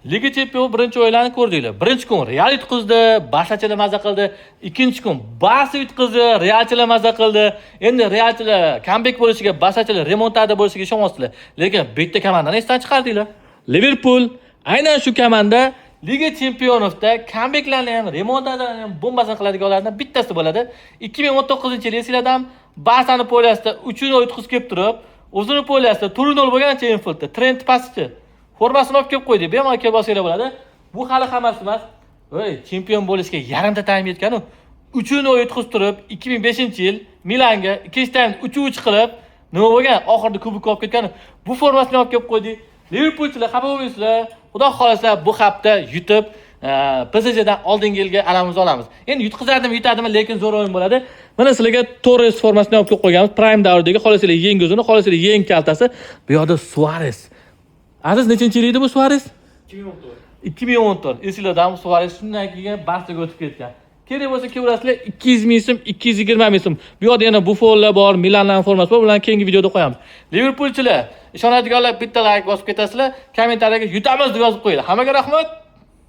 Liga Chempion birinchi o'yinlarni ko'rdinglar. Birinchi kun Real yutqizdi, Barsachilar maza qildi. Ikkinchi kun Barsa yutqizdi, Realchilar maza qildi. Endi Realchilar comeback bo'lishiga, Barsachilar remontada bo'lishiga ishonmasizlar. Lekin bitta komandani esdan chiqardinglar. Liverpool aynan shu komanda Liga Chempionlarda comebacklarni ham, remontadalarni ham bombasini qiladiganlardan bittasi bo'ladi. 2019-yil esinglarda ham Barsani poliyasida 3-ni yutqizib kelib turib, o'zini poliyasida 4-0 bo'lgan Enfieldda Trent pastchi formasini olib kelib qo'ydi. Bemalol kelib olsanglar bo'ladi. Bu hali hammasi emas. Voy, chempion bo'lishga yarimta taym yetgan-ku. 3-ni yutqizib turib, 2005-yil Milanga 2-taym 3-3 qilib, nima bo'lgan? Oxirida kubok olib ketgan. Bu formasini olib kelib qo'ydi. Liverpoolchilar xafa bo'lmaysizlar. Xudo xolasa bu hafta yutib, PSJdan oldingi yilga alamizni olamiz. Endi yutqizardim, yutadimi, lekin zo'r o'yin bo'ladi. Mana sizlarga Torres formasini olib kelib qo'yganmiz. Prime davridagi xolasizlar yangi o'zini, xolasizlar yangi kaltasi. Bu yoqda Suarez. Aziz nechinchi yil edi bu Suarez? 2014. 2014. Esinglarda Suarez shundan keyin Barsaga o'tib ketgan. Kerak bo'lsa kelasizlar 200 ming so'm, 220 ming so'm. Bu yoqda yana Buffonlar bor, Milanlar formasi bor. Bularni keyingi videoda qo'yamiz. Liverpoolchilar, ishonadiganlar bitta like bosib ketasizlar, kommentariyaga yutamiz deb yozib qo'yinglar. Hammaga rahmat.